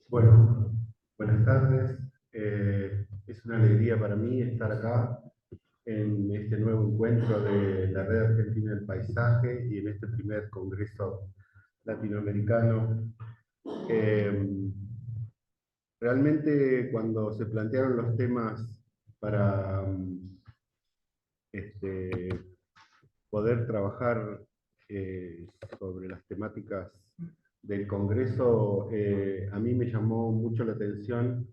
Bueno, buenas tardes. Es una alegría para mí estar acá en este nuevo encuentro de la Red Argentina del Paisaje y en este primer congreso latinoamericano. Eh, Realmente cuando se plantearon los temas para este, poder trabajar sobre las temáticas del Congreso, a mí me llamó mucho la atención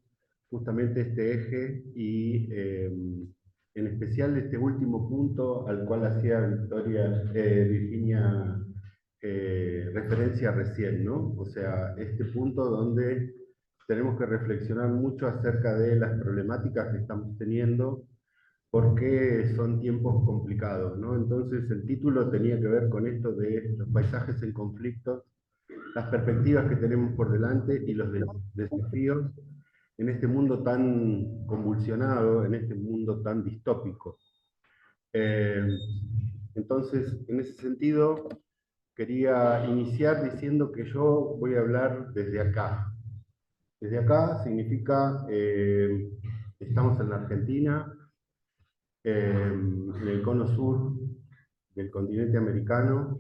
justamente este eje y en especial este último punto al cual hacía Virginia referencia recién, ¿no? O sea, este punto donde tenemos que reflexionar mucho acerca de las problemáticas que estamos teniendo porque son tiempos complicados, ¿no? Entonces el título tenía que ver con esto de los paisajes en conflicto, las perspectivas que tenemos por delante y los desafíos en este mundo tan convulsionado, en este mundo tan distópico. Eh, entonces, en ese sentido, quería iniciar diciendo que yo voy a hablar desde acá. Desde acá significa, estamos en la Argentina, en el cono sur del continente americano,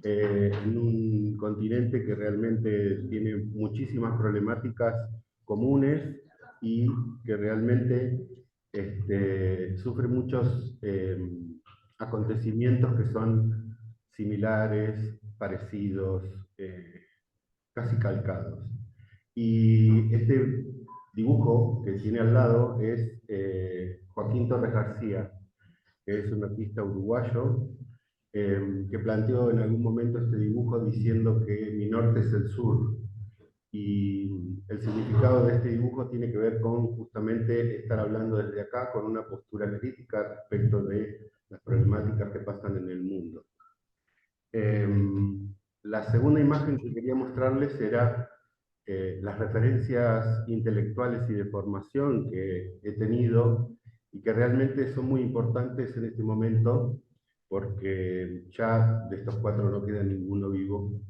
en un continente que realmente tiene muchísimas problemáticas comunes y que realmente sufre muchos acontecimientos que son similares, parecidos, casi calcados. Y este dibujo que tiene al lado es Joaquín Torres García, que es un artista uruguayo, que planteó en algún momento este dibujo diciendo que mi norte es el sur. Y el significado de este dibujo tiene que ver con justamente estar hablando desde acá con una postura crítica respecto de las problemáticas que pasan en el mundo. Eh, la segunda imagen que quería mostrarles era las referencias intelectuales y de formación que he tenido y que realmente son muy importantes en este momento porque ya de estos cuatro no queda ninguno vivo.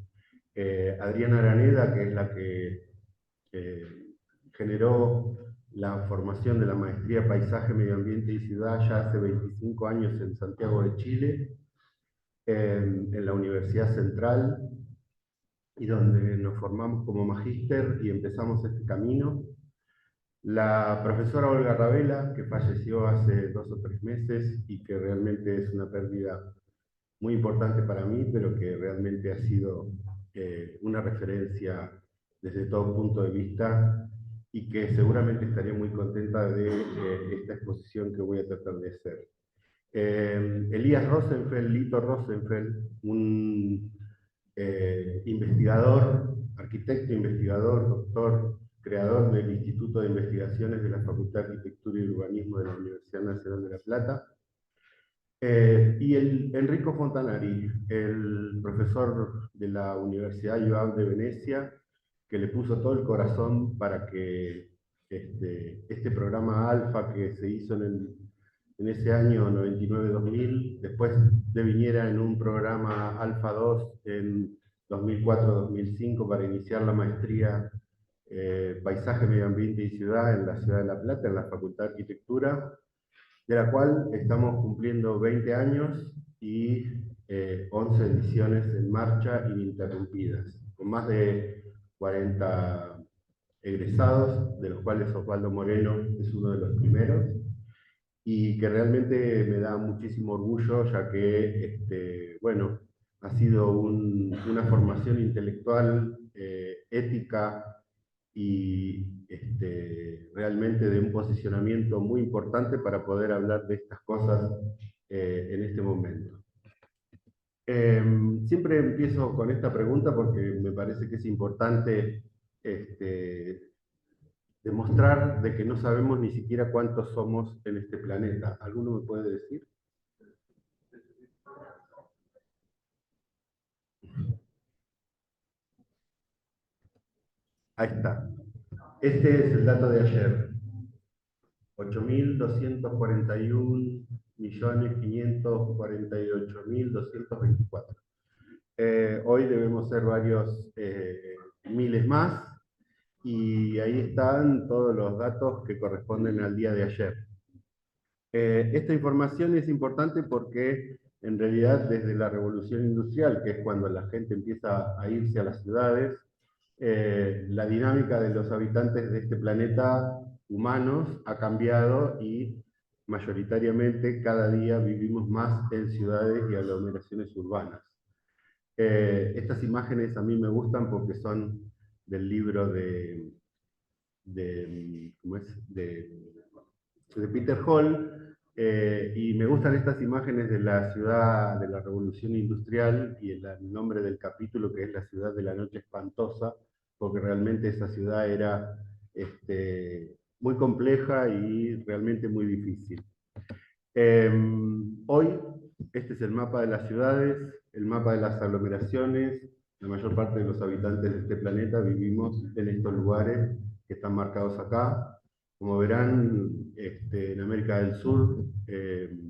Adriana Araneda, que es la que generó la formación de la maestría Paisaje, Medio Ambiente y Ciudad ya hace 25 años en Santiago de Chile, en la Universidad Central, y donde nos formamos como magíster y empezamos este camino. La profesora Olga Ravela, que falleció hace 2 o 3 meses y que realmente es una pérdida muy importante para mí, pero que realmente ha sido una referencia desde todo punto de vista y que seguramente estaría muy contenta de esta exposición que voy a tratar de hacer. Elías Rosenfeld, Lito Rosenfeld, un investigador, arquitecto, investigador, doctor, creador del Instituto de Investigaciones de la Facultad de Arquitectura y Urbanismo de la Universidad Nacional de La Plata, y Enrico Fontanari, el profesor de la Universidad IUAB de Venecia, que le puso todo el corazón para que este programa Alfa que se hizo en ese año 99-2000, después deviniera en un programa Alfa 2 en 2004-2005 para iniciar la maestría Paisaje, Medio Ambiente y Ciudad en la Ciudad de La Plata, en la Facultad de Arquitectura, de la cual estamos cumpliendo 20 años y 11 ediciones en marcha ininterrumpidas, con más de 40 egresados, de los cuales Osvaldo Moreno es uno de los primeros, y que realmente me da muchísimo orgullo, ya que, bueno, ha sido una formación intelectual, ética y realmente de un posicionamiento muy importante para poder hablar de estas cosas en este momento. Siempre empiezo con esta pregunta porque me parece que es importante demostrar de que no sabemos ni siquiera cuántos somos en este planeta. ¿Alguno me puede decir? Ahí está. Este es el dato de ayer. 8.241.548.224. Hoy debemos ser varios miles más. y ahí están todos los datos que corresponden al día de ayer. Esta información es importante porque en realidad desde la revolución industrial, que es cuando la gente empieza a irse a las ciudades, la dinámica de los habitantes de este planeta humanos ha cambiado y mayoritariamente cada día vivimos más en ciudades y aglomeraciones urbanas. Estas imágenes a mí me gustan porque son del libro ¿cómo es? De Peter Hall, y me gustan estas imágenes de la ciudad de la Revolución Industrial y el nombre del capítulo que es la ciudad de la noche espantosa, porque realmente esa ciudad era muy compleja y realmente muy difícil. Hoy, este es el mapa de las ciudades, el mapa de las aglomeraciones. La mayor parte de los habitantes de este planeta vivimos en estos lugares que están marcados acá. Como verán, en América del Sur,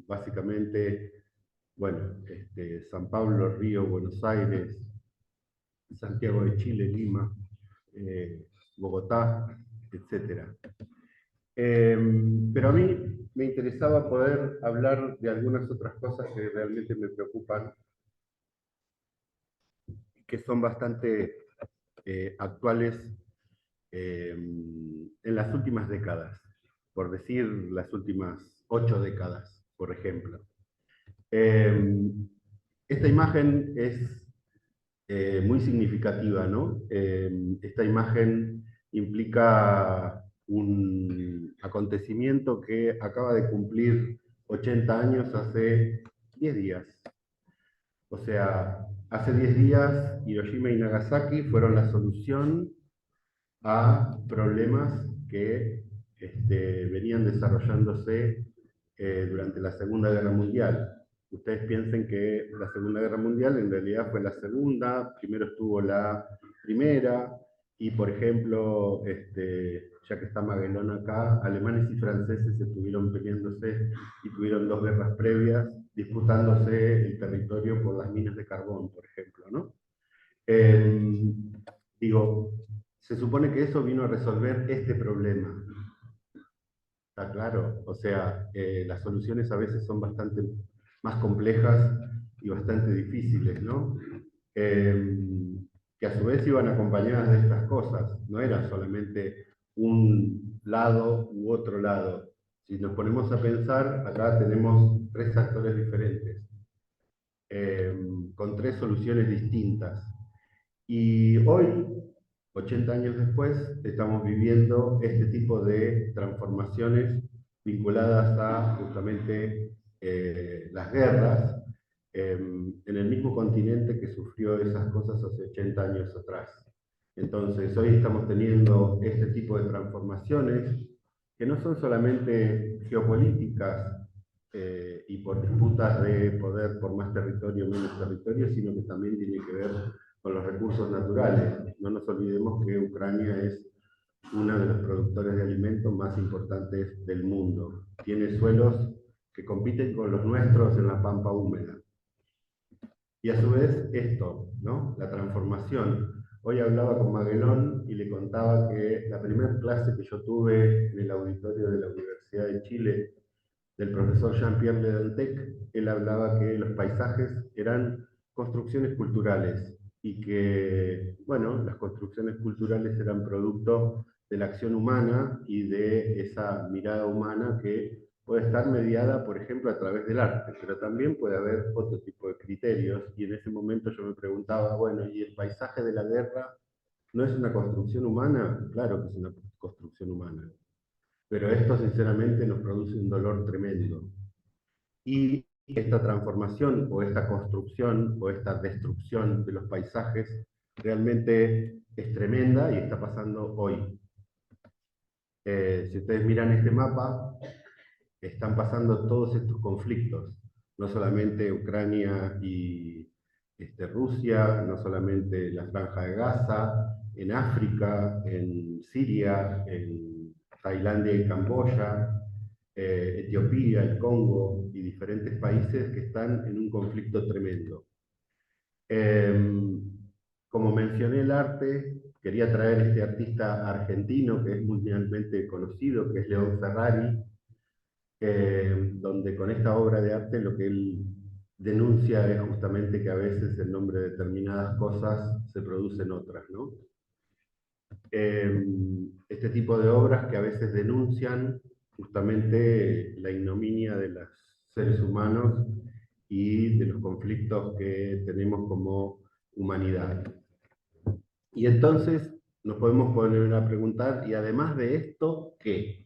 básicamente, bueno, San Pablo, Río, Buenos Aires, Santiago de Chile, Lima, Bogotá, etc. Pero a mí me interesaba poder hablar de algunas otras cosas que realmente me preocupan, que son bastante actuales en las últimas décadas, por decir las últimas 8 décadas, por ejemplo. Eh, Esta imagen es muy significativa, ¿no? Esta imagen implica un acontecimiento que acaba de cumplir 80 años hace 10 días. O sea, hace 10 días Hiroshima y Nagasaki fueron la solución a problemas que venían desarrollándose durante la Segunda Guerra Mundial. Ustedes piensen que la Segunda Guerra Mundial en realidad fue la segunda, primero estuvo la primera, y por ejemplo, ya que está Magellan acá, alemanes y franceses estuvieron peleándose y tuvieron dos guerras previas, disputándose el territorio por las minas de carbón, por ejemplo, ¿no? Eh, Digo, se supone que eso vino a resolver este problema. ¿Está claro? O sea, las soluciones a veces son bastante más complejas y bastante difíciles, ¿no? Eh, que a su vez iban acompañadas de estas cosas. No era solamente un lado u otro lado. Si nos ponemos a pensar, acá tenemos tres actores diferentes, con tres soluciones distintas. Y hoy, 80 años después, estamos viviendo este tipo de transformaciones vinculadas a justamente las guerras en el mismo continente que sufrió esas cosas hace 80 años atrás. Entonces, hoy estamos teniendo este tipo de transformaciones que no son solamente geopolíticas y por disputas de poder por más territorio o menos territorio, sino que también tiene que ver con los recursos naturales. No nos olvidemos que Ucrania es uno de los productores de alimentos más importantes del mundo. Tiene suelos que compiten con los nuestros en la pampa húmeda. Y a su vez esto, ¿no? La transformación. Hoy hablaba con Magelón y le contaba que la primera clase que yo tuve en el auditorio de la Universidad de Chile del profesor Jean-Pierre Ledantec, él hablaba que los paisajes eran construcciones culturales y que, bueno, las construcciones culturales eran producto de la acción humana y de esa mirada humana que puede estar mediada, por ejemplo, a través del arte, pero también puede haber otro tipo de criterios. Y en ese momento yo me preguntaba, bueno, ¿y el paisaje de la guerra no es una construcción humana? Claro que es una construcción humana, pero esto sinceramente nos produce un dolor tremendo. Y esta transformación o esta construcción o esta destrucción de los paisajes realmente es tremenda y está pasando hoy. Si ustedes miran este mapa, están pasando todos estos conflictos, no solamente Ucrania y Rusia, no solamente la Franja de Gaza, en África, en Siria, en Tailandia y Camboya, Etiopía, el Congo y diferentes países que están en un conflicto tremendo. Como mencioné el arte, quería traer este artista argentino que es mundialmente conocido, que es León Ferrari, donde con esta obra de arte lo que él denuncia es justamente que a veces en nombre de determinadas cosas se producen otras, ¿no? Este tipo de obras que a veces denuncian justamente la ignominia de los seres humanos y de los conflictos que tenemos como humanidad. Y entonces nos podemos poner a preguntar, ¿y además de esto, qué?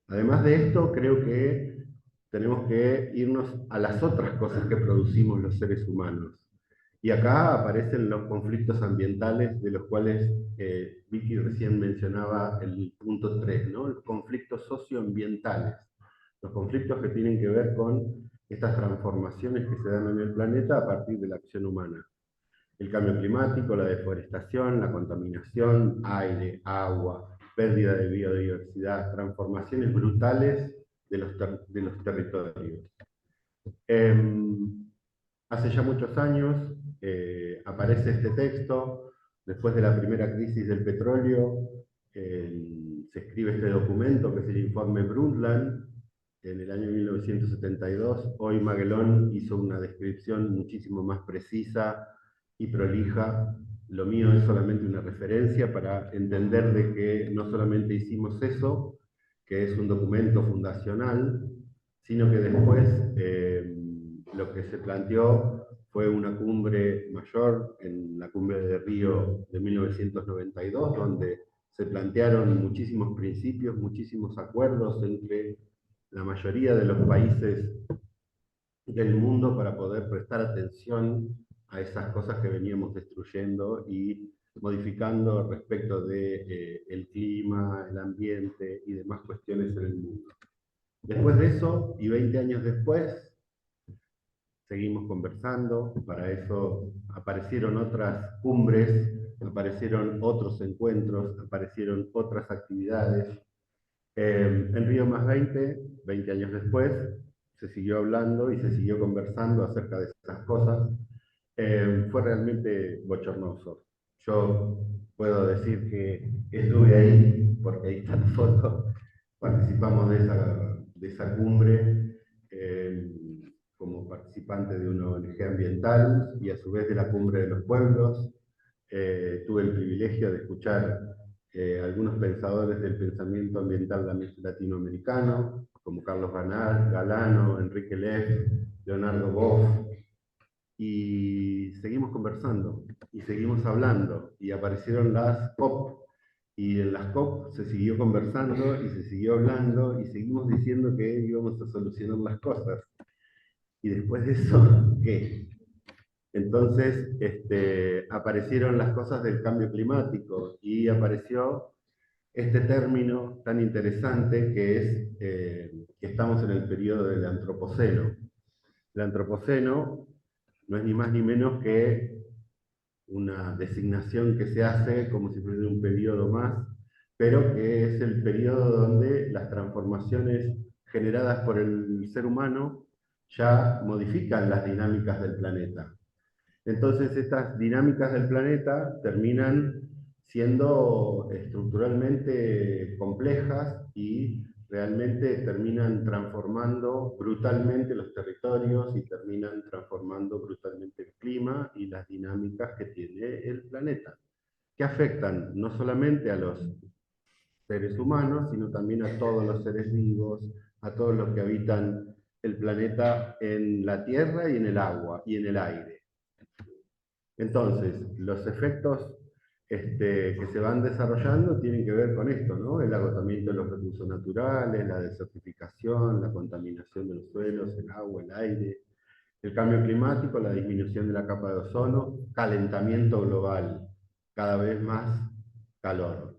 Además de esto, creo que tenemos que irnos a las otras cosas que producimos los seres humanos. Y acá aparecen los conflictos ambientales, de los cuales Vicky recién mencionaba el punto 3, ¿no? Los conflictos socioambientales, los conflictos que tienen que ver con estas transformaciones que se dan en el planeta a partir de la acción humana. El cambio climático, la deforestación, la contaminación, aire, agua, pérdida de biodiversidad, transformaciones brutales de los territorios. Hace ya muchos años aparece este texto, después de la primera crisis del petróleo, se escribe este documento que es el informe Brundtland, en el año 1972. Hoy Maguelón hizo una descripción muchísimo más precisa y prolija. Lo mío es solamente una referencia para entender de que no solamente hicimos eso, que es un documento fundacional, sino que después lo que se planteó fue una cumbre mayor, en la cumbre de Río de 1992, donde se plantearon muchísimos principios, muchísimos acuerdos entre la mayoría de los países del mundo para poder prestar atención a esas cosas que veníamos destruyendo y modificando respecto de el clima, el ambiente y demás cuestiones en el mundo. Después de eso, y 20 años después, seguimos conversando. Para eso aparecieron otras cumbres, aparecieron otros encuentros, aparecieron otras actividades. En Río más 20 años después, se siguió hablando y se siguió conversando acerca de esas cosas. Fue realmente bochornoso. Yo puedo decir que estuve ahí, porque ahí está la foto, participamos de esa cumbre como participante de una ONG ambiental y a su vez de la Cumbre de los Pueblos. Tuve el privilegio de escuchar algunos pensadores del pensamiento ambiental latinoamericano, como Carlos Galano, Enrique Leff, Leonardo Boff, y seguimos conversando, y seguimos hablando, y aparecieron las COP, y en las COP se siguió conversando, y se siguió hablando, y seguimos diciendo que íbamos a solucionar las cosas. Y después de eso, ¿qué? Entonces aparecieron las cosas del cambio climático, y apareció este término tan interesante que es que estamos en el periodo del Antropoceno. El Antropoceno no es ni más ni menos que una designación que se hace como si fuera un periodo más, pero que es el periodo donde las transformaciones generadas por el ser humano ya modifican las dinámicas del planeta. Entonces estas dinámicas del planeta terminan siendo estructuralmente complejas y realmente terminan transformando brutalmente los territorios y terminan transformando brutalmente el clima y las dinámicas que tiene el planeta, que afectan no solamente a los seres humanos, sino también a todos los seres vivos, a todos los que habitan el planeta en la tierra y en el agua y en el aire. Entonces, los efectos que se van desarrollando tienen que ver con esto, ¿no? El agotamiento de los recursos naturales, la desertificación, la contaminación de los suelos, el agua, el aire, el cambio climático, la disminución de la capa de ozono, calentamiento global, cada vez más calor,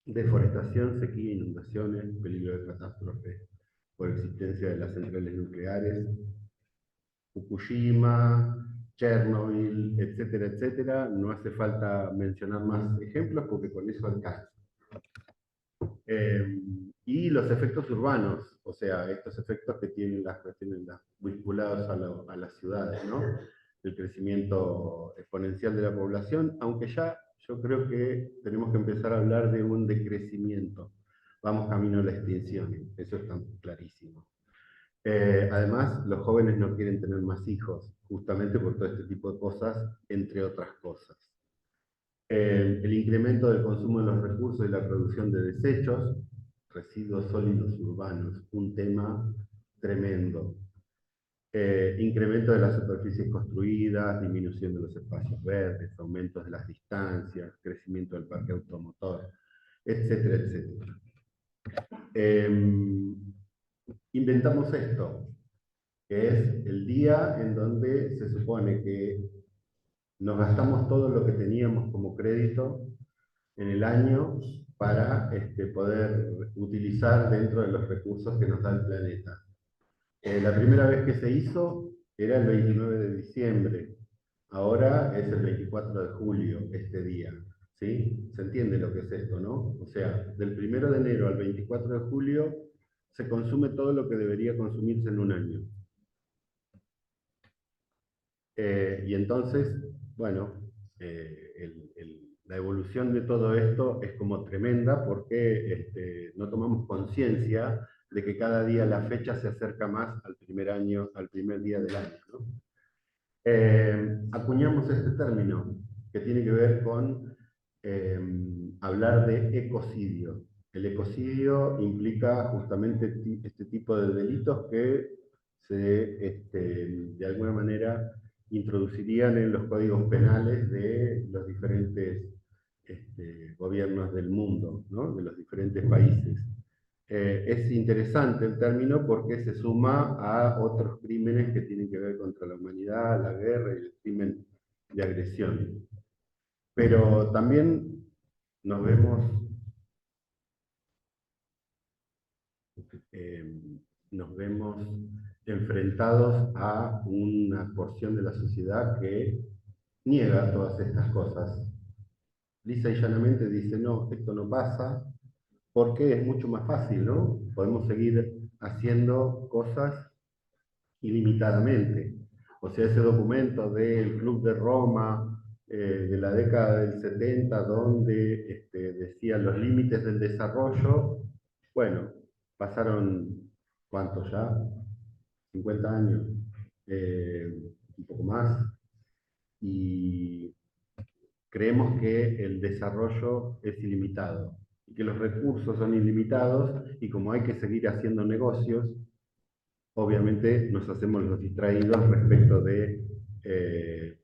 deforestación, sequía, inundaciones, peligro de catástrofe por existencia de las centrales nucleares, Fukushima, Chernobyl, etcétera, etcétera. No hace falta mencionar más ejemplos porque con eso alcanza. Y los efectos urbanos, o sea, estos efectos que tienen las vinculados a las ciudades, ¿no? El crecimiento exponencial de la población, aunque ya yo creo que tenemos que empezar a hablar de un decrecimiento. Vamos camino a la extinción, eso está clarísimo. Además, los jóvenes no quieren tener más hijos, justamente por todo este tipo de cosas, entre otras cosas. El incremento del consumo de los recursos y la producción de desechos, residuos sólidos urbanos, un tema tremendo. Incremento de las superficies construidas, disminución de los espacios verdes, aumentos de las distancias, crecimiento del parque automotor, etcétera, etcétera. Inventamos esto, que es el día en donde se supone que nos gastamos todo lo que teníamos como crédito en el año para poder utilizar dentro de los recursos que nos da el planeta. La primera vez que se hizo era el 29 de diciembre, ahora es el 24 de julio, este día. ¿Sí? Se entiende lo que es esto, ¿no? O sea, del 1 de enero al 24 de julio se consume todo lo que debería consumirse en un año. Y entonces, bueno, la evolución de todo esto es como tremenda porque no tomamos conciencia de que cada día la fecha se acerca más al primer día del año, ¿no? Acuñamos este término que tiene que ver con hablar de ecocidio. El ecocidio implica justamente este tipo de delitos que de alguna manera introducirían en los códigos penales de los diferentes gobiernos del mundo, ¿no? De los diferentes países. Es interesante el término porque se suma a otros crímenes que tienen que ver contra la humanidad, la guerra y el crimen de agresión. Pero también nos vemos, eh, nos vemos enfrentados a una porción de la sociedad que niega todas estas cosas. Lisa y llanamente dice, no, esto no pasa, porque es mucho más fácil, ¿no? Podemos seguir haciendo cosas ilimitadamente. O sea, ese documento del Club de Roma de la década del 70, donde decía los límites del desarrollo, bueno, pasaron, ¿cuántos ya? 50 años, un poco más, y creemos que el desarrollo es ilimitado, y que los recursos son ilimitados, y como hay que seguir haciendo negocios, obviamente nos hacemos los distraídos respecto de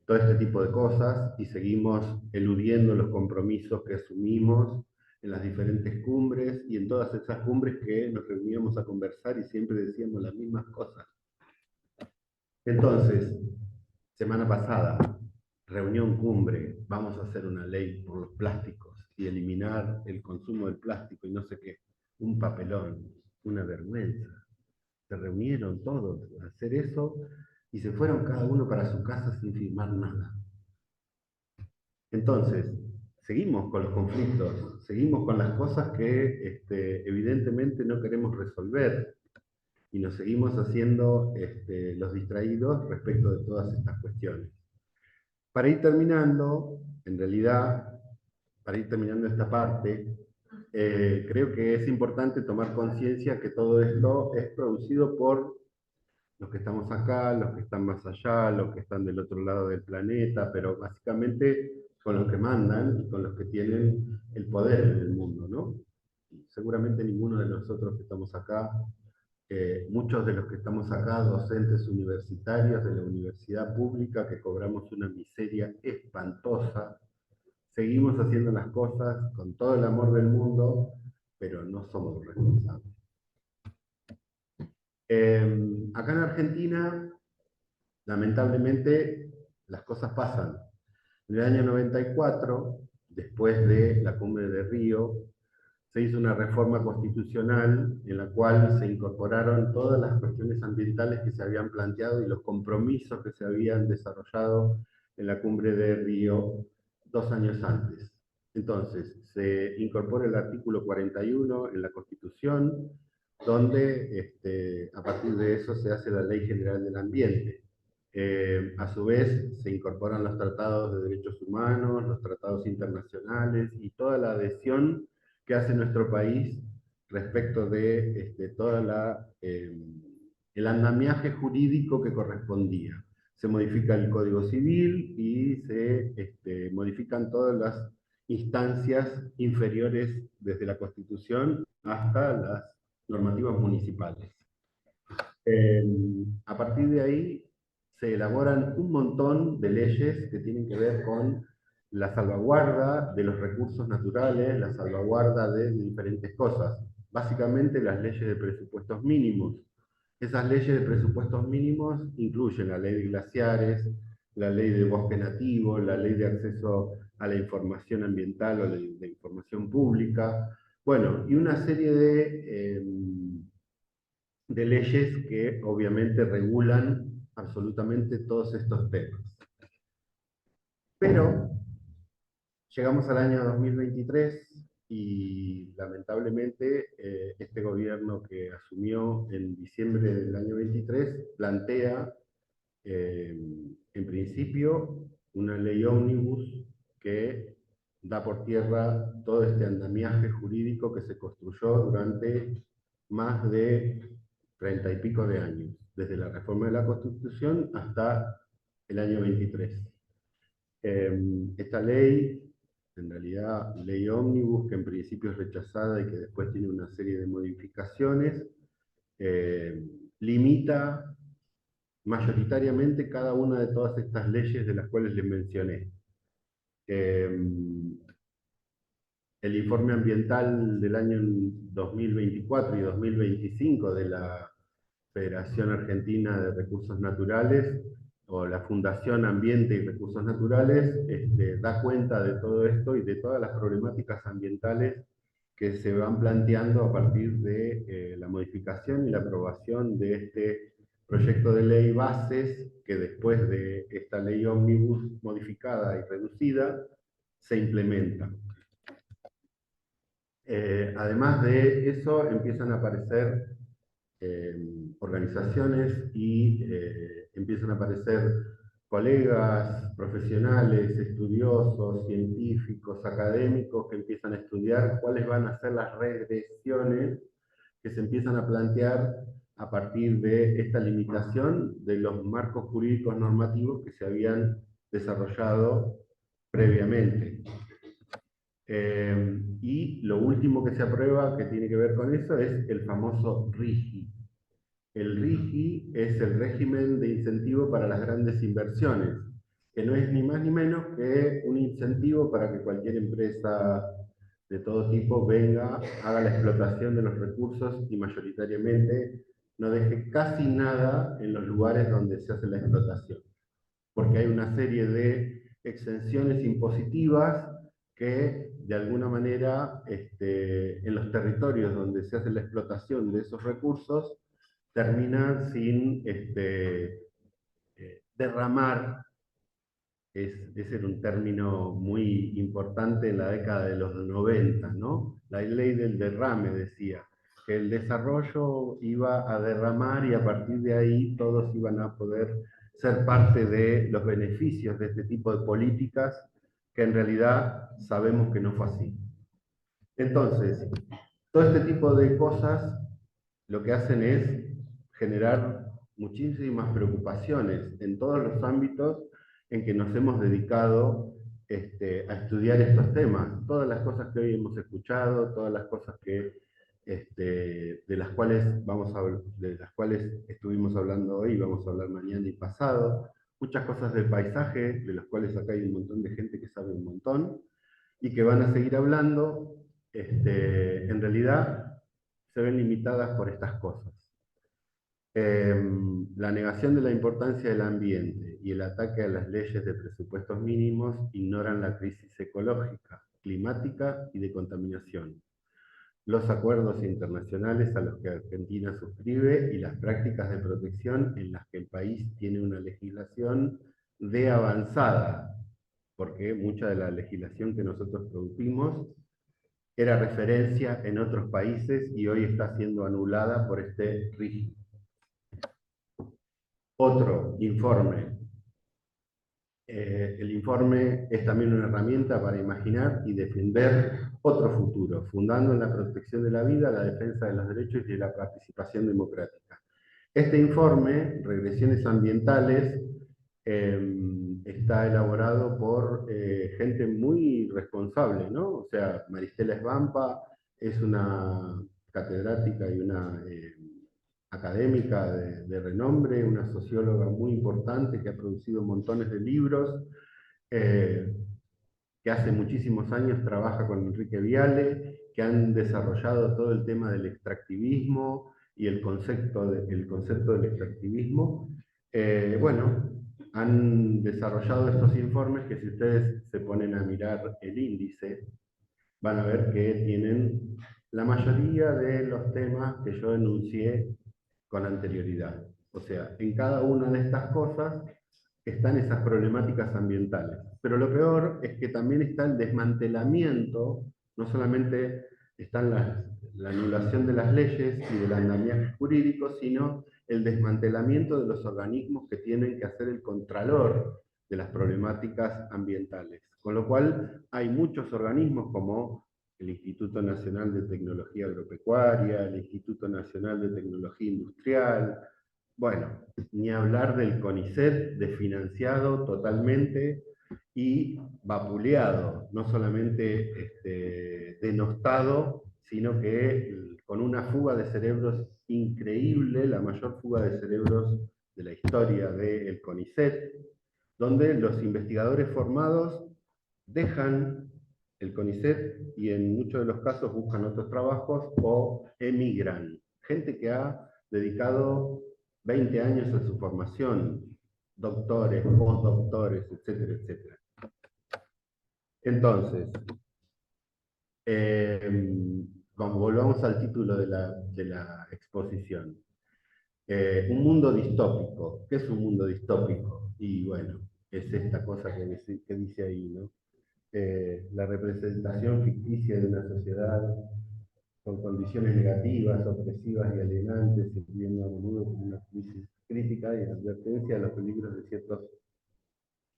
todo este tipo de cosas y seguimos eludiendo los compromisos que asumimos en las diferentes cumbres y en todas esas cumbres que nos reuníamos a conversar y siempre decíamos las mismas cosas. Entonces, semana pasada, reunión cumbre, vamos a hacer una ley por los plásticos y eliminar el consumo del plástico y no sé qué, un papelón, una vergüenza. Se reunieron todos a hacer eso y se fueron cada uno para su casa sin firmar nada. Entonces, seguimos con los conflictos, seguimos con las cosas que evidentemente no queremos resolver y nos seguimos haciendo los distraídos respecto de todas estas cuestiones. Para ir terminando, en realidad, para ir terminando esta parte, creo que es importante tomar conciencia que todo esto es producido por los que estamos acá, los que están más allá, los que están del otro lado del planeta, pero básicamente con los que mandan y con los que tienen el poder en el mundo, ¿no? Seguramente ninguno de nosotros que estamos acá, muchos de los que estamos acá, docentes universitarios de la universidad pública, que cobramos una miseria espantosa, seguimos haciendo las cosas con todo el amor del mundo, pero no somos responsables. Acá en Argentina, lamentablemente, las cosas pasan. En el año 94, después de la Cumbre de Río, se hizo una reforma constitucional en la cual se incorporaron todas las cuestiones ambientales que se habían planteado y los compromisos que se habían desarrollado en la Cumbre de Río 2 años antes. Entonces, se incorpora el artículo 41 en la Constitución, donde a partir de eso se hace la Ley General del Ambiente. A su vez, se incorporan los tratados de derechos humanos, los tratados internacionales y toda la adhesión que hace nuestro país respecto de toda el andamiaje jurídico que correspondía. Se modifica el Código Civil y se modifican todas las instancias inferiores desde la Constitución hasta las normativas municipales. A partir de ahí se elaboran un montón de leyes que tienen que ver con la salvaguarda de los recursos naturales, la salvaguarda de diferentes cosas. Básicamente las leyes de presupuestos mínimos. Esas leyes de presupuestos mínimos incluyen la ley de glaciares, la ley de bosque nativo, la ley de acceso a la información ambiental o de información pública, bueno, y una serie de leyes que obviamente regulan absolutamente todos estos temas. Pero llegamos al año 2023 y lamentablemente este gobierno que asumió en diciembre del año 23 plantea en principio una ley ómnibus que da por tierra todo este andamiaje jurídico que se construyó durante más de 30 y pico de años, desde la reforma de la Constitución hasta el año 23. Esta ley, en realidad ley ómnibus, que en principio es rechazada y que después tiene una serie de modificaciones, limita mayoritariamente cada una de todas estas leyes de las cuales les mencioné. El informe ambiental del año 2024 y 2025 de la Federación Argentina de Recursos Naturales, o la Fundación Ambiente y Recursos Naturales, da cuenta de todo esto y de todas las problemáticas ambientales que se van planteando a partir de la modificación y la aprobación de este proyecto de ley bases, que después de esta ley ómnibus modificada y reducida, se implementa. Además de eso, empiezan a aparecer organizaciones y empiezan a aparecer colegas, profesionales, estudiosos, científicos, académicos que empiezan a estudiar cuáles van a ser las regresiones que se empiezan a plantear a partir de esta limitación de los marcos jurídicos normativos que se habían desarrollado previamente. Y lo último que se aprueba que tiene que ver con eso es el famoso RIGI. El RIGI es el régimen de incentivo para las grandes inversiones, que no es ni más ni menos que un incentivo para que cualquier empresa de todo tipo venga, haga la explotación de los recursos y mayoritariamente no deje casi nada en los lugares donde se hace la explotación, porque hay una serie de exenciones impositivas que de alguna manera en los territorios donde se hace la explotación de esos recursos terminan sin derramar. Ese era un término muy importante en la década de los 90, ¿no? La ley del derrame decía que el desarrollo iba a derramar y a partir de ahí todos iban a poder ser parte de los beneficios de este tipo de políticas, que en realidad sabemos que no fue así. Entonces, todo este tipo de cosas lo que hacen es generar muchísimas preocupaciones en todos los ámbitos en que nos hemos dedicado a estudiar estos temas. Todas las cosas que hoy hemos escuchado, todas las cosas de las cuales de las cuales estuvimos hablando hoy, vamos a hablar mañana y pasado, muchas cosas del paisaje, de las cuales acá hay un montón de gente que sabe un montón, y que van a seguir hablando, en realidad se ven limitadas por estas cosas. La negación de la importancia del ambiente y el ataque a las leyes de presupuestos mínimos ignoran la crisis ecológica, climática y de contaminación, los acuerdos internacionales a los que Argentina suscribe y las prácticas de protección en las que el país tiene una legislación de avanzada, porque mucha de la legislación que nosotros producimos era referencia en otros países y hoy está siendo anulada por este RIGI. Otro informe. El informe es también una herramienta para imaginar y defender otro futuro, fundando en la protección de la vida, la defensa de los derechos y de la participación democrática. Este informe, Regresiones Ambientales, está elaborado por gente muy responsable, ¿no? O sea, Maristela Svampa es una catedrática y una académica de renombre, una socióloga muy importante que ha producido montones de libros, eh, que hace muchísimos años trabaja con Enrique Viale, que han desarrollado todo el tema del extractivismo y el concepto del extractivismo. Bueno, han desarrollado estos informes que si ustedes se ponen a mirar el índice, van a ver que tienen la mayoría de los temas que yo enuncié con anterioridad. O sea, en cada una de estas cosas están esas problemáticas ambientales. Pero lo peor es que también está el desmantelamiento, no solamente está la anulación de las leyes y del andamiaje jurídico, sino el desmantelamiento de los organismos que tienen que hacer el contralor de las problemáticas ambientales. Con lo cual hay muchos organismos como el Instituto Nacional de Tecnología Agropecuaria, el Instituto Nacional de Tecnología Industrial, bueno, ni hablar del CONICET, desfinanciado totalmente y vapuleado, no solamente denostado, sino que con una fuga de cerebros increíble, la mayor fuga de cerebros de la historia del CONICET, donde los investigadores formados dejan el CONICET y en muchos de los casos buscan otros trabajos o emigran. Gente que ha dedicado 20 años en su formación, doctores, postdoctores, etcétera, etcétera. Entonces, volvamos al título de la exposición. Un mundo distópico. ¿Qué es un mundo distópico? Y bueno, es esta cosa que dice ahí, ¿no? La representación ficticia de una sociedad con condiciones negativas, opresivas y alienantes, incluyendo a menudo como una crisis crítica y advertencia de los peligros de ciertos,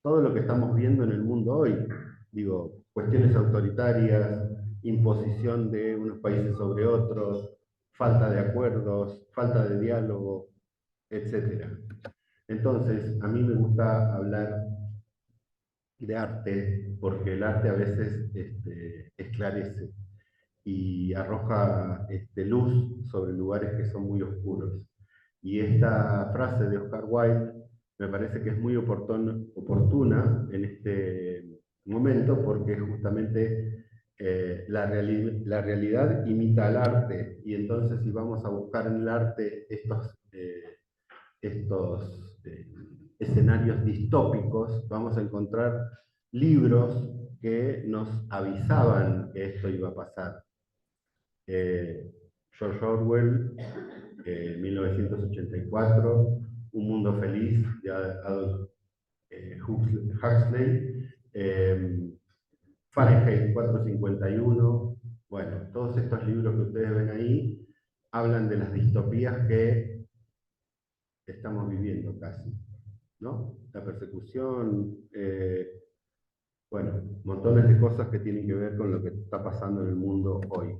todo lo que estamos viendo en el mundo hoy, digo, cuestiones autoritarias, imposición de unos países sobre otros, falta de acuerdos, falta de diálogo, etc. Entonces, a mí me gusta hablar de arte, porque el arte a veces esclarece y arroja luz sobre lugares que son muy oscuros. Y esta frase de Oscar Wilde me parece que es muy oportuna en este momento porque justamente la realidad imita al arte y entonces si vamos a buscar en el arte estos escenarios distópicos, vamos a encontrar libros que nos avisaban que esto iba a pasar. George Orwell, 1984, Un mundo feliz, de Aldous Huxley, Fahrenheit 451, bueno, todos estos libros que ustedes ven ahí hablan de las distopías que estamos viviendo casi, ¿no? La persecución, bueno, montones de cosas que tienen que ver con lo que está pasando en el mundo hoy.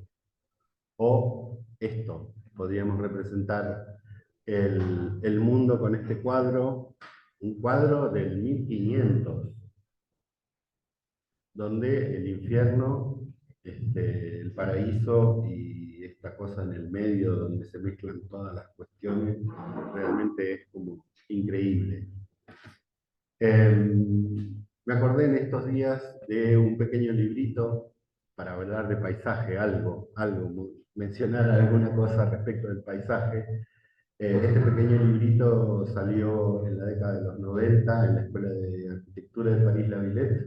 O esto, podríamos representar el mundo con este cuadro, un cuadro del 1500, donde el infierno, el paraíso y esta cosa en el medio donde se mezclan todas las cuestiones, realmente es como increíble. Me acordé en estos días de un pequeño librito para hablar de paisaje, mencionar alguna cosa respecto del paisaje. Este pequeño librito salió en la década de los 90 en la Escuela de Arquitectura de París-La Villette.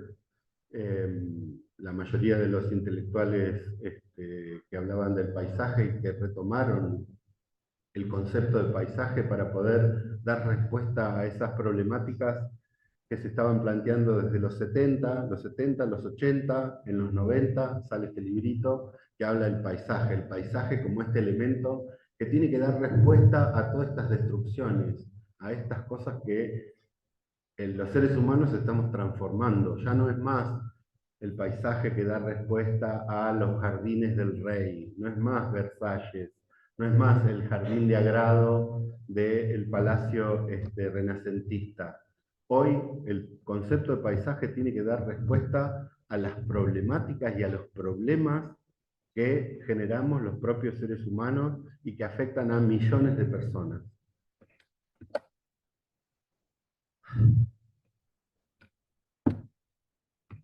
La mayoría de los intelectuales que hablaban del paisaje y que retomaron el concepto de paisaje para poder dar respuesta a esas problemáticas que se estaban planteando desde los 70, los 80, en los 90, sale este librito que habla del paisaje, el paisaje como este elemento que tiene que dar respuesta a todas estas destrucciones, a estas cosas que los seres humanos estamos transformando. Ya no es más el paisaje que da respuesta a los jardines del rey, no es más Versalles, no es más el jardín de agrado del palacio renacentista. Hoy el concepto de paisaje tiene que dar respuesta a las problemáticas y a los problemas que generamos los propios seres humanos y que afectan a millones de personas.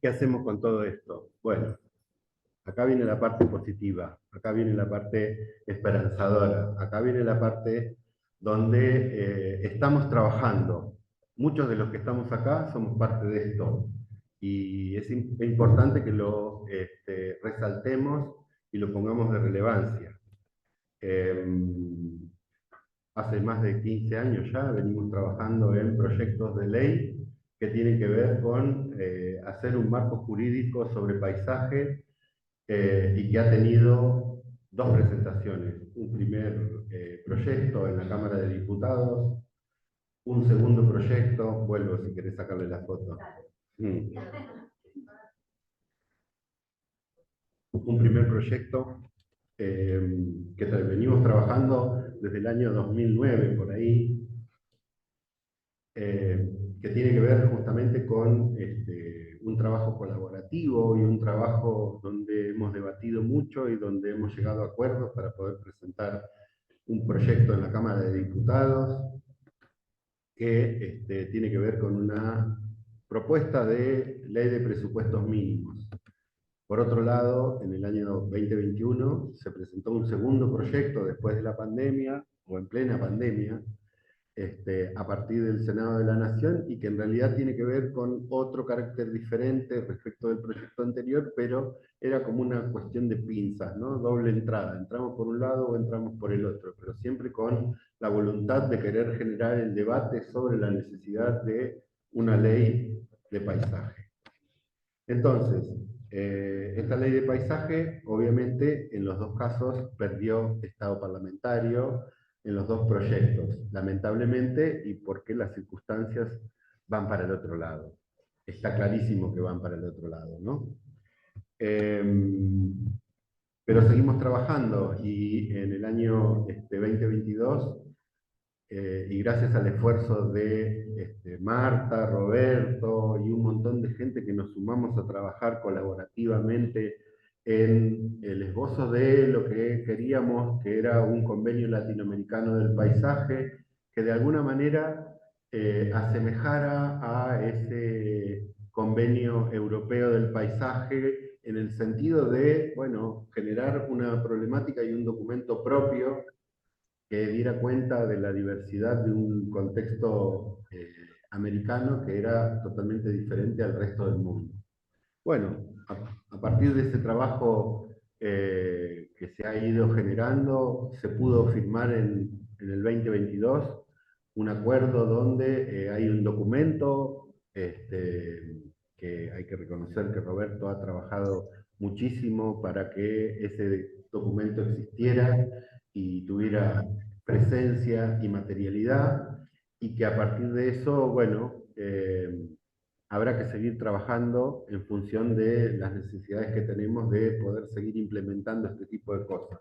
¿Qué hacemos con todo esto? Bueno, acá viene la parte positiva, acá viene la parte esperanzadora, acá viene la parte donde estamos trabajando. Muchos de los que estamos acá somos parte de esto y es importante que lo resaltemos y lo pongamos de relevancia. Hace más de 15 años ya venimos trabajando en proyectos de ley que tienen que ver con hacer un marco jurídico sobre paisaje y que ha tenido dos presentaciones. Un primer proyecto en la Cámara de Diputados, un segundo proyecto, vuelvo si querés sacarle la foto. Un primer proyecto que venimos trabajando desde el año 2009 por ahí, que tiene que ver justamente con un trabajo colaborativo y un trabajo donde hemos debatido mucho y donde hemos llegado a acuerdos para poder presentar un proyecto en la Cámara de Diputados que tiene que ver con una propuesta de ley de presupuestos mínimos. Por otro lado, en el año 2021 se presentó un segundo proyecto después de la pandemia, o en plena pandemia, a partir del Senado de la Nación, y que en realidad tiene que ver con otro carácter diferente respecto del proyecto anterior, pero era como una cuestión de pinzas, ¿no? Doble entrada, entramos por un lado o entramos por el otro, pero siempre con la voluntad de querer generar el debate sobre la necesidad de una ley de paisaje. Entonces, esta ley de paisaje, obviamente, en los dos casos perdió estado parlamentario, en los dos proyectos, lamentablemente, y porque las circunstancias van para el otro lado. Está clarísimo que van para el otro lado, ¿no? Pero seguimos trabajando y en el año 2022 y gracias al esfuerzo de Marta, Roberto y un montón de gente que nos sumamos a trabajar colaborativamente en el esbozo de lo que queríamos, que era un convenio latinoamericano del paisaje, que de alguna manera asemejara a ese convenio europeo del paisaje en el sentido de, bueno, generar una problemática y un documento propio que diera cuenta de la diversidad de un contexto americano que era totalmente diferente al resto del mundo. Bueno, a partir de ese trabajo que se ha ido generando, se pudo firmar en el 2022 un acuerdo donde hay un documento que hay que reconocer que Roberto ha trabajado muchísimo para que ese documento existiera y tuviera presencia y materialidad, y que a partir de eso, bueno, habrá que seguir trabajando en función de las necesidades que tenemos de poder seguir implementando este tipo de cosas.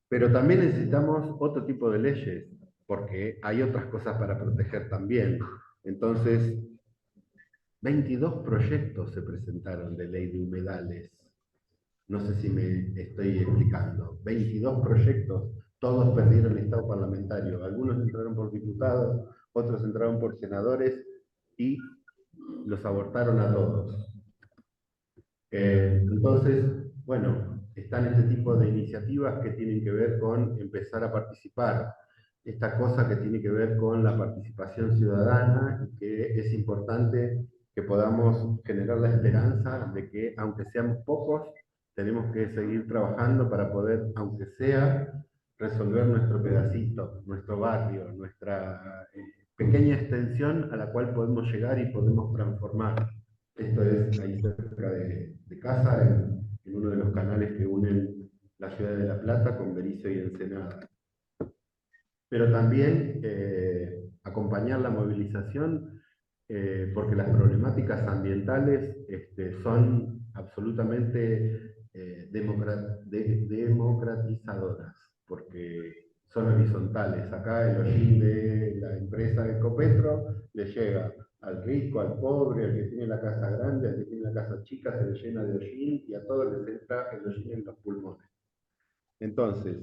Pero también necesitamos otro tipo de leyes, porque hay otras cosas para proteger también. Entonces, 22 proyectos se presentaron de ley de humedales. No sé si me estoy explicando. 22 proyectos, todos perdieron estado parlamentario. Algunos entraron por diputados, otros entraron por senadores y los abortaron a todos. Entonces, bueno, están este tipo de iniciativas que tienen que ver con empezar a participar. Esta cosa que tiene que ver con la participación ciudadana y que es importante que podamos generar la esperanza de que, aunque seamos pocos, tenemos que seguir trabajando para poder, aunque sea, resolver nuestro pedacito, nuestro barrio, nuestra pequeña extensión a la cual podemos llegar y podemos transformar. Esto es ahí cerca de casa, en uno de los canales que unen la ciudad de La Plata con Berisso y Ensenada. Pero también acompañar la movilización, porque las problemáticas ambientales son absolutamente democratizadoras, porque son horizontales. Acá el hollín de la empresa de Ecopetro le llega al rico, al pobre, al que tiene la casa grande, al que tiene la casa chica, se le llena de hollín y a todos les entra el hollín en los pulmones. Entonces,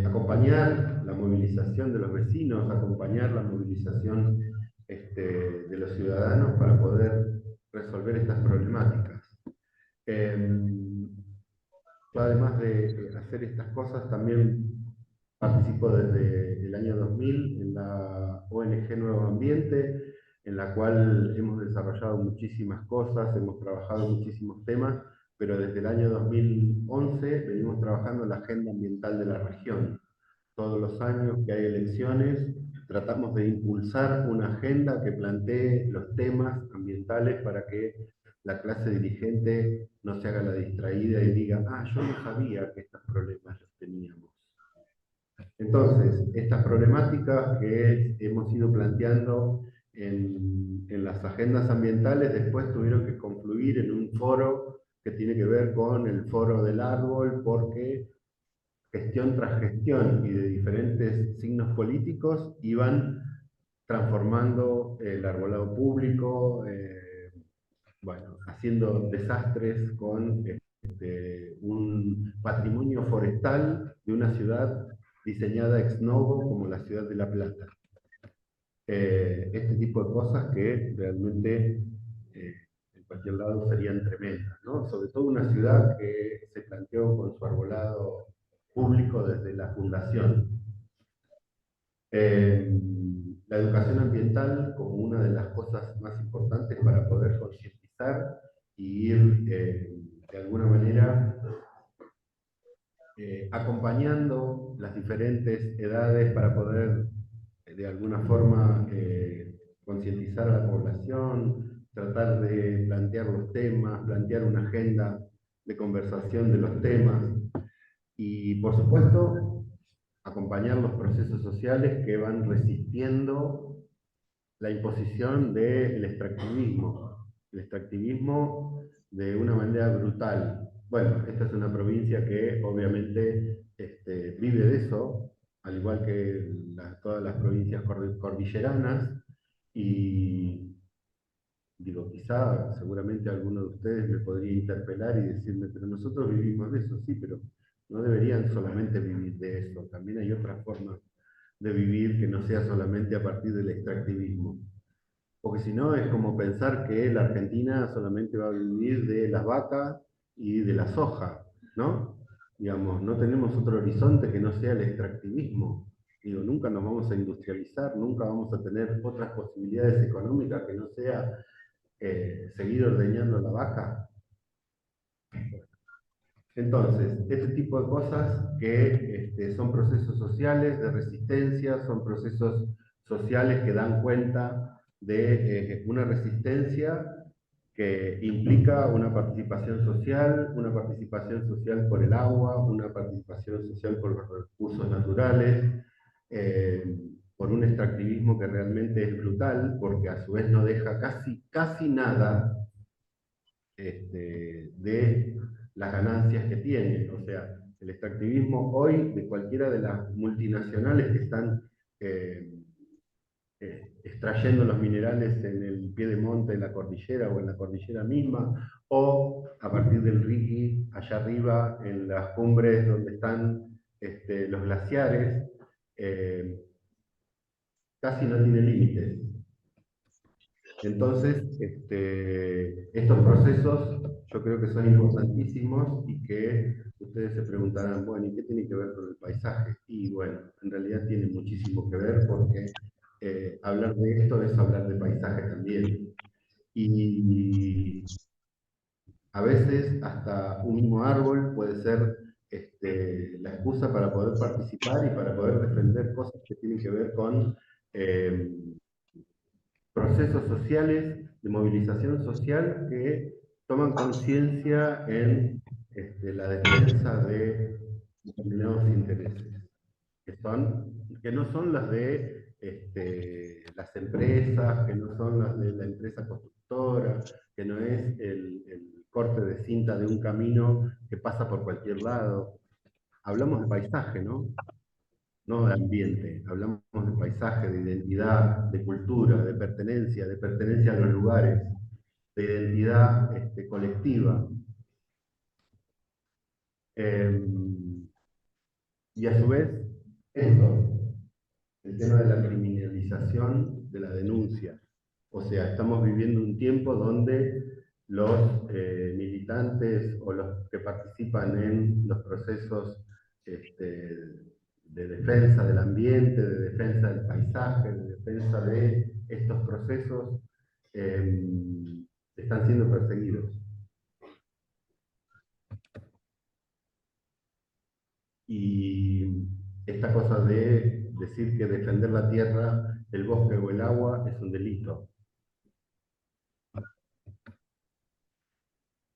acompañar la movilización de los vecinos, acompañar la movilización de los ciudadanos para poder resolver estas problemáticas. Yo, además de hacer estas cosas, también participo desde el año 2000 en la ONG Nuevo Ambiente, en la cual hemos desarrollado muchísimas cosas, hemos trabajado muchísimos temas, pero desde el año 2011 venimos trabajando en la agenda ambiental de la región. Todos los años que hay elecciones, tratamos de impulsar una agenda que plantee los temas ambientales para que la clase dirigente no se haga la distraída y diga, ah, yo no sabía que estos problemas los teníamos. Entonces, estas problemáticas que hemos ido planteando en las agendas ambientales después tuvieron que confluir en un foro que tiene que ver con el foro del árbol, porque gestión tras gestión y de diferentes signos políticos iban transformando el arbolado público, bueno, haciendo desastres con un patrimonio forestal de una ciudad diseñada ex novo como la ciudad de La Plata. Este tipo de cosas que realmente en cualquier lado serían tremendas, ¿no? Sobre todo una ciudad que se planteó con su arbolado público desde la fundación. La educación ambiental como una de las cosas más importantes para poder concientizar y ir de alguna manera acompañando las diferentes edades para poder de alguna forma concientizar a la población, tratar de plantear los temas, plantear una agenda de conversación de los temas y, por supuesto, acompañar los procesos sociales que van resistiendo la imposición del extractivismo de una manera brutal. Bueno, esta es una provincia que obviamente vive de eso, al igual que todas las provincias cordilleranas, y digo, quizá seguramente alguno de ustedes me podría interpelar y decirme, pero nosotros vivimos de eso, sí, pero no deberían solamente vivir de eso, también hay otras formas de vivir que no sea solamente a partir del extractivismo. Porque si no es como pensar que la Argentina solamente va a vivir de las vacas y de la soja, ¿no? Digamos, no tenemos otro horizonte que no sea el extractivismo. Digo, nunca nos vamos a industrializar, nunca vamos a tener otras posibilidades económicas que no sea seguir ordeñando la vaca. Entonces, este tipo de cosas que son procesos sociales de resistencia, son procesos sociales que dan cuenta de una resistencia que implica una participación social por el agua, una participación social por los recursos naturales, por un extractivismo que realmente es brutal, porque a su vez no deja casi nada de las ganancias que tiene. O sea, el extractivismo hoy de cualquiera de las multinacionales que están extrayendo los minerales en el pie de monte de la cordillera o en la cordillera misma, o a partir del Riqui, allá arriba en las cumbres donde están los glaciares, casi no tiene límites. Entonces, estos procesos yo creo que son importantísimos y que ustedes se preguntarán, bueno, ¿y qué tiene que ver con el paisaje? Y bueno, en realidad tiene muchísimo que ver porque hablar de esto es hablar de paisaje también. Y a veces hasta un mismo árbol puede ser la excusa para poder participar y para poder defender cosas que tienen que ver con procesos sociales, de movilización social que toman conciencia en la defensa de determinados intereses. que no son las de las empresas, que no son las de la empresa constructora, que no es el corte de cinta de un camino que pasa por cualquier lado. Hablamos de paisaje, ¿no? No de ambiente, hablamos de paisaje, de identidad, de cultura, de pertenencia a los lugares, de identidad colectiva. Y a su vez, esto, el tema de la criminalización de la denuncia. O sea, estamos viviendo un tiempo donde los militantes o los que participan en los procesos de defensa del ambiente, de defensa del paisaje, de defensa de estos procesos, están siendo perseguidos. Y esta cosa de decir que defender la tierra, el bosque o el agua es un delito.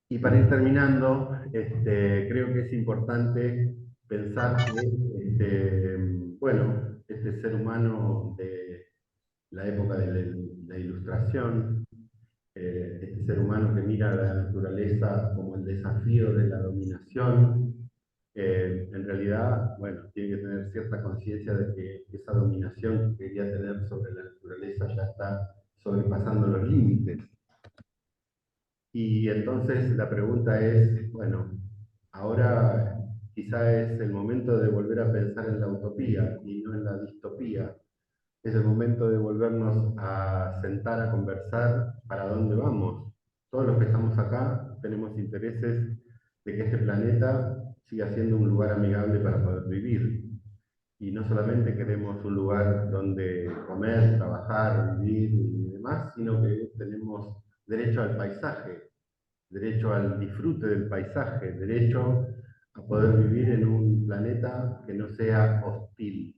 Y para ir terminando, creo que es importante pensar que, bueno, este ser humano de la época de la Ilustración, este ser humano que mira a la naturaleza como el desafío de la dominación, en realidad, bueno, tiene que tener cierta conciencia de que esa dominación que quería tener sobre la naturaleza ya está sobrepasando los límites. Y entonces la pregunta es, bueno, ahora quizá es el momento de volver a pensar en la utopía y no en la distopía. Es el momento de volvernos a sentar a conversar para dónde vamos. Todos los que estamos acá tenemos intereses de que este planeta siga siendo un lugar amigable para poder vivir. Y no solamente queremos un lugar donde comer, trabajar, vivir y demás, sino que tenemos derecho al paisaje, derecho al disfrute del paisaje, derecho a poder vivir en un planeta que no sea hostil.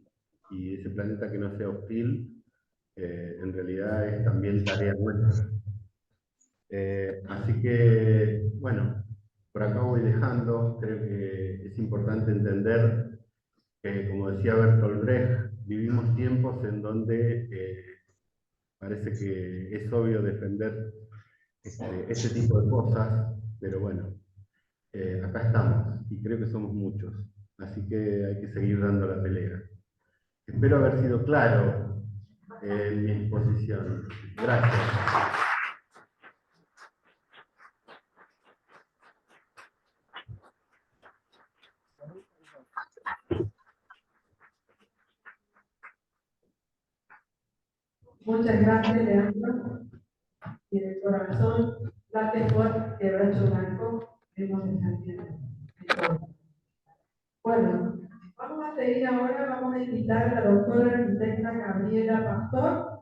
Y ese planeta que no sea hostil, en realidad es también tarea nuestra. Así que, bueno, por acá voy dejando. Creo que es importante entender que, como decía Bertolt Brecht, vivimos tiempos en donde parece que es obvio defender este tipo de cosas, pero bueno, acá estamos y creo que somos muchos, así que hay que seguir dando la pelea. Espero haber sido claro en mi exposición. Gracias. Muchas gracias, Leandro. Y de corazón, gracias por Quebracho Blanco, hemos entendido. Bueno, vamos a seguir ahora, vamos a invitar a la doctora arquitecta Gabriela Pastor,